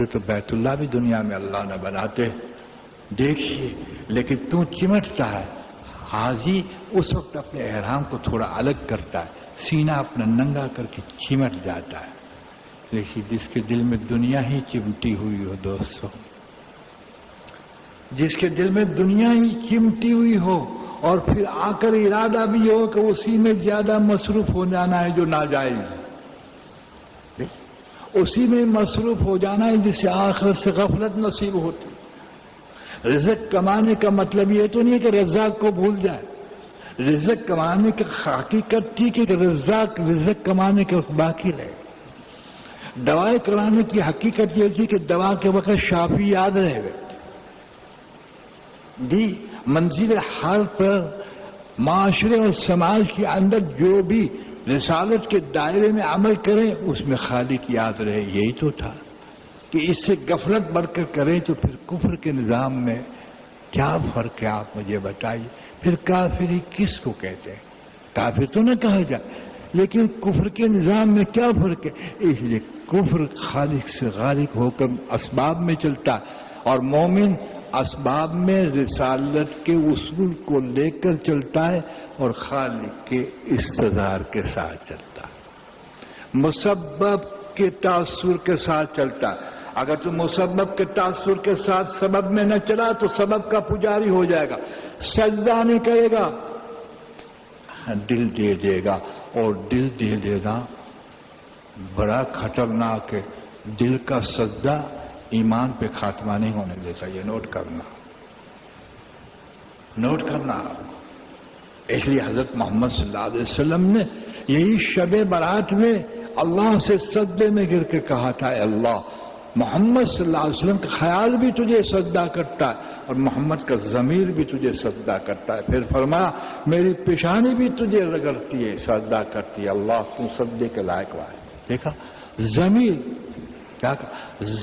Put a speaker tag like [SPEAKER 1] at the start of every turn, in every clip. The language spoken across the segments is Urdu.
[SPEAKER 1] پھر تو بیت اللہ بھی دنیا میں اللہ نے بناتے دیکھیے، لیکن تو چمٹتا ہے. حاجی اس وقت اپنے احرام کو تھوڑا الگ کرتا ہے، سینہ اپنا ننگا کر کے چمٹ جاتا ہے. لیکن جس کے دل میں دنیا ہی چمٹی ہوئی ہو دوستو، جس کے دل میں دنیا ہی چمٹی ہوئی ہو اور پھر آ کر ارادہ بھی ہو کہ اسی میں زیادہ مصروف ہو جانا ہے جو ناجائز ہے، اسی میں مصروف ہو جانا ہے جس سے آخرت سے غفلت نصیب ہوتی. رزق کمانے کا مطلب یہ تو نہیں کہ رزاق کو بھول جائے. رزق کمانے کی حقیقت ٹھیک ہے کہ رزاق رزق کمانے کے وقت باقی رہے. دوائیں کرانے کی حقیقت یہ تھی کہ دوا کے وقت شافی یاد رہے گا. دی منزل حال پر معاشرے اور سماج کے اندر جو بھی رسالت کے دائرے میں عمل کریں اس میں خالق یاد رہے. یہی تو تھا کہ اس سے غفلت بڑھ کر کریں تو پھر کفر کے نظام میں کیا فرق ہے آپ مجھے بتائیے. پھر کافری کس کو کہتے ہیں؟ کافر تو نہ کہا جائے، لیکن کفر کے نظام میں کیا فرق ہے؟ اس لیے کفر خالق سے غالب ہو کر اسباب میں چلتا اور مومن اسباب میں رسالت کے اصول کو لے کر چلتا ہے اور خالق کے استدار کے ساتھ چلتا ہے، مسبب کے تاثر کے ساتھ چلتا ہے. اگر تو مسبب کے تاثر کے ساتھ سبب میں نہ چلا تو سبب کا پجاری ہو جائے گا، سجدہ نہیں کرے گا، دل دے دے گا. اور دل دے دینا بڑا خطرناک ہے. دل کا سجدہ ایمان پہ خاتمہ نہیں ہونے دیتا. یہ نوٹ کرنا. اس لیے حضرت محمد صلی اللہ علیہ وسلم نے یہی شب برات میں اللہ سے سجدے میں گر کے کہا تھا، اے اللہ محمد صلی اللہ علیہ وسلم کا خیال بھی تجھے سجدہ کرتا ہے اور محمد کا ضمیر بھی تجھے سجدہ کرتا ہے. پھر فرمایا میری پیشانی بھی تجھے رگڑتی ہے، سجدہ کرتی ہے. اللہ تم سجدے کے لائق ہے. دیکھا ضمیر کیا کہا؟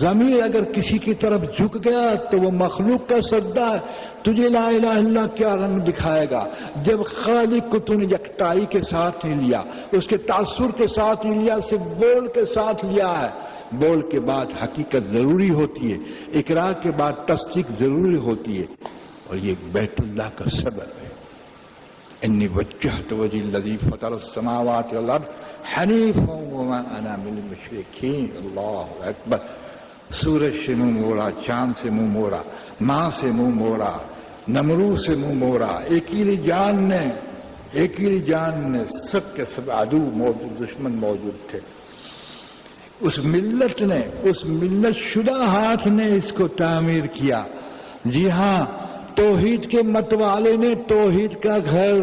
[SPEAKER 1] ضمیر اگر کسی کی طرف جھک گیا تو وہ مخلوق کا سجدہ ہے. تجھے لا الہ الا اللہ کیا رنگ دکھائے گا جب خالق کو تو نے یکتائی کے ساتھ ہی لیا، اس کے تاثر کے ساتھ ہی لیا، صرف بول کے ساتھ لیا ہے. بول کے بعد حقیقت ضروری ہوتی ہے، اقرار کے بعد تصدیق ضروری ہوتی ہے. اور یہ بیت اللہ کا سبب ہے. انی وجہت وجہی الذی فطر السماوات والارض حنیفا وما انا من المشرکین. اللہ اکبر. سورج سے منہ موڑا، چاند سے منہ موڑا، ماں سے منہ موڑا، نمرود سے منہ موڑا. ایک ہی جان نے سب کے سب عدو موجود، دشمن موجود تھے. اس ملت شدہ ہاتھ نے اس کو تعمیر کیا. جی ہاں، توحید کے متوالے نے توحید کا گھر،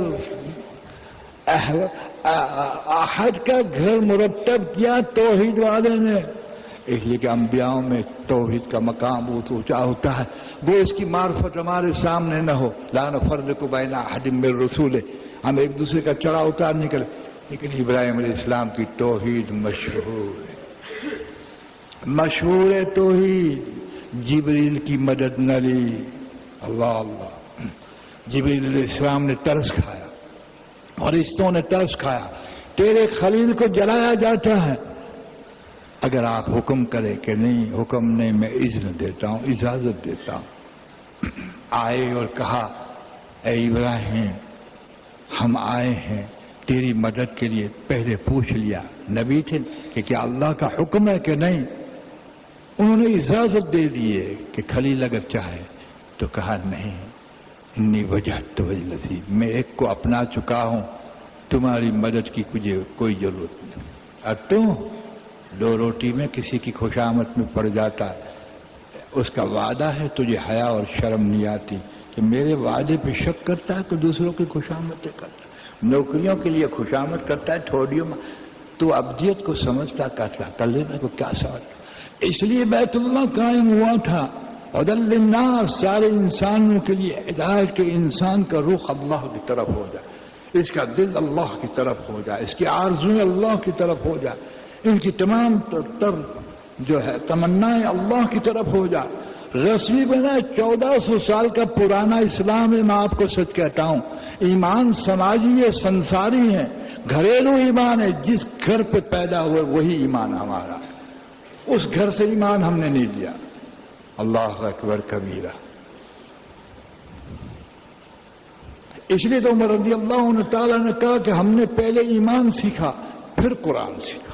[SPEAKER 1] احد کا گھر مرتب کیا توحید والے نے. اس لیے کہ انبیاء میں توحید کا مقام بہت اونچا ہوتا ہے. وہ اس کی معرفت ہمارے سامنے نہ ہو. لا نفرق بین احد من رسولہ، ہم ایک دوسرے کا چڑھا اتار نہیں کریں. لیکن ابراہیم علیہ السلام کی توحید مشہور ہے توحید. جبریل کی مدد نہ لی. اللہ اللہ. جبریل علیہ السلام نے ترس کھایا، فرشتوں نے ترس کھایا. تیرے خلیل کو جلایا جاتا ہے، اگر آپ حکم کرے کہ نہیں، حکم نہیں، میں اذن دیتا ہوں، اجازت دیتا ہوں. آئے اور کہا اے ابراہیم ہم آئے ہیں تیری مدد کے لیے. پہلے پوچھ لیا، نبی تھے، کہ کیا اللہ کا حکم ہے کہ نہیں. انہوں نے اجازت دے دیے کہ خلیل اگر چاہے تو کہا نہیں. انی وجہت وجہی الذی، میں ایک کو اپنا چکا ہوں، تمہاری مدد کی مجھے کوئی ضرورت نہیں. اور تم دو روٹی میں کسی کی خوشامد میں پڑ جاتا ہے، اس کا وعدہ ہے، تجھے حیا اور شرم نہیں آتی کہ میرے وعدے پہ شک کرتا ہے کہ دوسروں کی خوشامدیں کرتا ہے. نوکریوں کے لیے خوشامد کرتا ہے، تھوڑیوں میں تو ابدیت کو سمجھتا کرتا، کلیمے کو کیا سمجھتا. اس لیے بیت اللہ قائم ہوا تھا. ہدی للناس، سارے انسانوں کے لیے ہدایت، کے انسان کا رخ اللہ کی طرف ہو جائے، اس کا دل اللہ کی طرف ہو جائے، اس کی آرزویں اللہ کی طرف ہو جائے، ان کی تمام تر جو ہے تمنائیں اللہ کی طرف ہو جائے. رسمی بنا 1400 سال کا پرانا اسلام ہے. میں آپ کو سچ کہتا ہوں، ایمان سماجی ہے، سنساری ہے، گھریلو ایمان ہے. جس گھر پہ پیدا ہوئے وہی ایمان ہمارا ہے. اس گھر سے ایمان ہم نے نہیں لیا. اللہ اکبر کبیرہ. اس لیے تو عمر رضی اللہ عنہ تعالیٰ نے کہا کہ ہم نے پہلے ایمان سیکھا پھر قرآن سیکھا.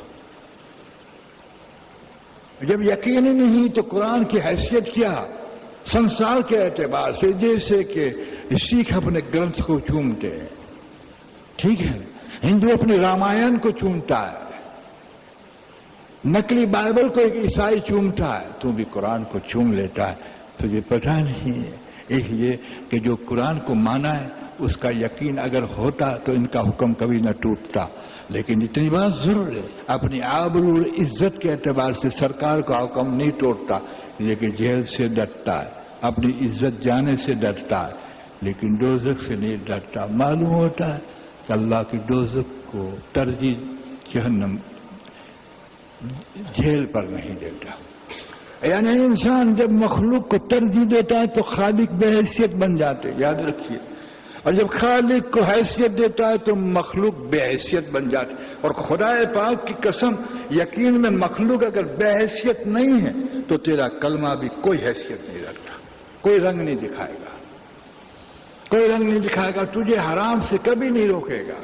[SPEAKER 1] جب یقین ہی نہیں تو قرآن کی حیثیت کیا سنسار کے اعتبار سے؟ جیسے کہ سکھ اپنے گرنتھ کو چومتے ہیں، ٹھیک ہے، ہندو اپنے رامائن کو چومتا ہے، نقلی بائبل کو ایک عیسائی چومتا ہے، تو بھی قرآن کو چوم لیتا ہے. تجھے پتہ نہیں ہے اس لیے کہ جو قرآن کو مانا ہے اس کا یقین اگر ہوتا تو ان کا حکم کبھی نہ ٹوٹتا. لیکن اتنی بات ضرور ہے، اپنی آبرو اور عزت کے اعتبار سے سرکار کا حکم نہیں توڑتا، لیکن جیل سے ڈرتا ہے، اپنی عزت جانے سے ڈرتا ہے، لیکن دوزخ سے نہیں ڈرتا. معلوم ہوتا ہے کہ اللہ کی دوزخ کو ترجیح جہنم جیل پر نہیں دیتا. یعنی انسان جب مخلوق کو ترجیح دیتا ہے تو خالق بے حیثیت بن جاتے، یاد رکھیے، اور جب خالق کو حیثیت دیتا ہے تو مخلوق بے حیثیت بن جاتے. اور خدا پاک کی قسم، یقین میں مخلوق اگر بے حیثیت نہیں ہے تو تیرا کلمہ بھی کوئی حیثیت نہیں رکھتا، کوئی رنگ نہیں دکھائے گا، کوئی رنگ نہیں دکھائے گا، تجھے حرام سے کبھی نہیں روکے گا.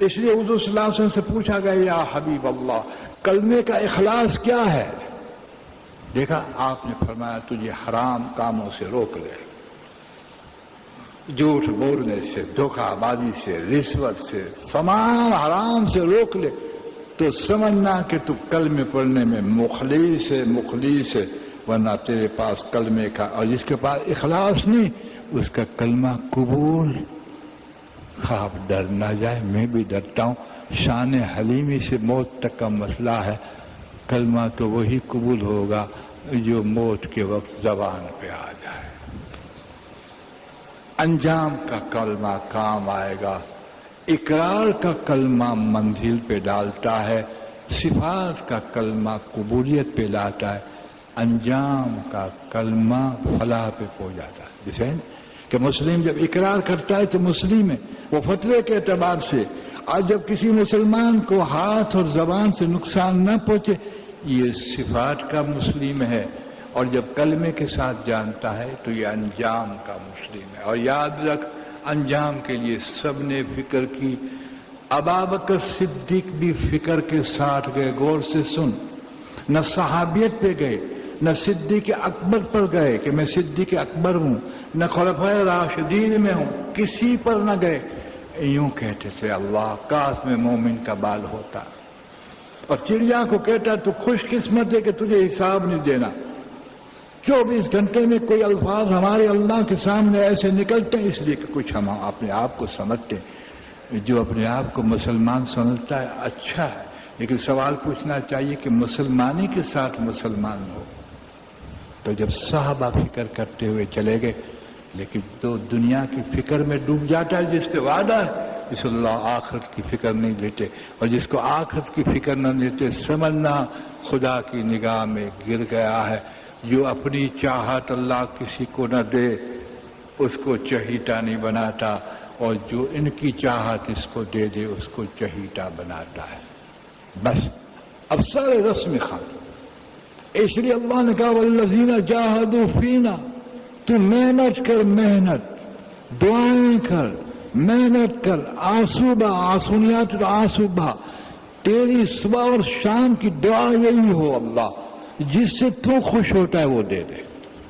[SPEAKER 1] اس لیے حضور صلی اللہ علیہ وسلم سے پوچھا گیا، یا حبیب اللہ، کلمے کا اخلاص کیا ہے؟ دیکھا آپ نے فرمایا تجھے حرام کاموں سے روک لے، جھوٹ بولنے سے، دھوکہ بازی سے، رشوت سے، تمام حرام سے روک لے تو سمجھنا کہ تو کلمے پڑھنے میں مخلص ہے، ورنہ تیرے پاس کلمے کا، اور جس کے پاس اخلاص نہیں اس کا کلمہ قبول. خواب ڈر نہ جائے، میں بھی ڈرتا ہوں، شان حلیمی سے موت تک کا مسئلہ ہے. کلمہ تو وہی قبول ہوگا جو موت کے وقت زبان پہ آ جائے. انجام کا کلمہ کام آئے گا. اقرار کا کلمہ منزل پہ ڈالتا ہے، صفات کا کلمہ قبولیت پہ لاتا ہے، انجام کا کلمہ فلاح پہ پہنچ جاتا ہے. جیسے کہ مسلم جب اقرار کرتا ہے تو مسلم ہے، وہ فتوے کے اعتبار سے. اور جب کسی مسلمان کو ہاتھ اور زبان سے نقصان نہ پہنچے یہ صفات کا مسلم ہے. اور جب کلمے کے ساتھ جانتا ہے تو یہ انجام کا مسلم ہے. اور یاد رکھ انجام کے لیے سب نے فکر کی. ابابکر صدیق بھی فکر کے ساتھ گئے. غور سے سن، نہ صحابیت پہ گئے، نہ صدیق اکبر پر گئے کہ میں صدیق اکبر ہوں، نہ خلفائے راشدین میں ہوں، کسی پر نہ گئے. یوں کہتے تھے اللہ کاش میں مومن کا بال ہوتا. اور چڑیا کو کہتا تو خوش قسمت ہے کہ تجھے حساب نہیں دینا. 24 گھنٹے میں کوئی الفاظ ہمارے اللہ کے سامنے ایسے نکلتے ہیں اس لیے کہ کچھ ہم اپنے آپ کو سمجھتے ہیں. جو اپنے آپ کو مسلمان سمجھتا ہے اچھا ہے، لیکن سوال پوچھنا چاہیے کہ مسلمانی کے ساتھ مسلمان ہو. تو جب صحابہ فکر کرتے ہوئے چلے گئے، لیکن تو دنیا کی فکر میں ڈوب جاتا ہے جس سے وعدہ ہے، اس اللہ آخرت کی فکر نہیں لیتے. اور جس کو آخرت کی فکر نہ لیتے سمجھنا خدا کی نگاہ میں گر گیا ہے. جو اپنی چاہت اللہ کسی کو نہ دے اس کو چہیٹا نہیں بناتا، اور جو ان کی چاہت اس کو دے دے اس کو چہیٹا بناتا ہے. بس اب سارے رسم خاطر. اس لیے اللہ نے کہا والذین جاہدوا فینا، تو محنت کر، محنت دعائیں کر، محنت کر. آسوبہ، آسونیات آسوبہ، تیری صبح اور شام کی دعا یہی ہو اللہ جس سے تو خوش ہوتا ہے وہ دے دے.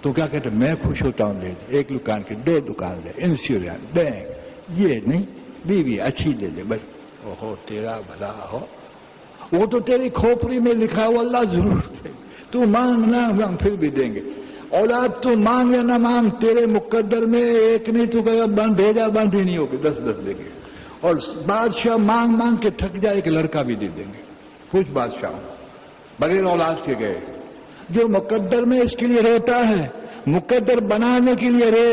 [SPEAKER 1] تو کیا کہتے میں خوش ہوتا ہوں دے دے. 1 دکان کی 2 دکان دے، انشورنس، بینک، یہ نہیں بیوی اچھی دے دے بھائی. اوہو تیرا بھلا ہو، وہ تو تیری کھوپڑی میں لکھا ہوا اللہ ضرور دے. تو مانگ نہ مانگ پھر بھی دیں گے. اولاد تو مانگ یا نہ مانگ تیرے مقدر میں ایک نہیں تو کہ بند ہو جا، بند ہی نہیں ہوگی، 10 دیں گے. اور بادشاہ مانگ مانگ کے تھک جائے ایک لڑکا بھی دے دیں گے. کچھ بادشاہ بغیر اولاد کے گئے. جو مقدر میں اس کے لیے روتا ہے مقدر بنانے کے لیے رو.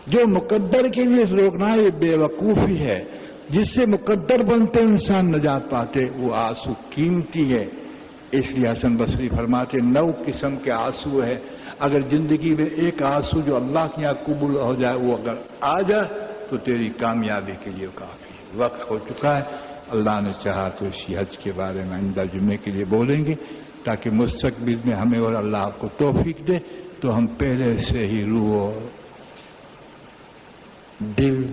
[SPEAKER 1] جو مقدر کے لیے روکنا یہ بے وقوفی ہے. جس سے مقدر بنتے انسان نجات پاتے وہ آنسو قیمتی ہے. اس لیے حسن بصری فرماتے 9 قسم کے آنسو ہے. اگر زندگی میں ایک آنسو جو اللہ کے یہاں قبول ہو جائے وہ اگر آ جائے تو تیری کامیابی کے لیے کافی. وقت ہو چکا ہے. اللہ نے چاہا تو اسی حج کے بارے میں آئندہ جمعے کے لیے بولیں گے، تاکہ مستقبل میں ہمیں اور اللہ آپ کو توفیق دے تو ہم پہلے سے ہی روح اور دل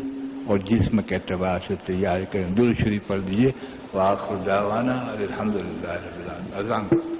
[SPEAKER 1] اور جسم کے اعتبار سے تیاری کریں۔ درود شریف پڑھ دیجیے۔ وآخر دعوانا الحمدللہ رب العالمین۔ اذان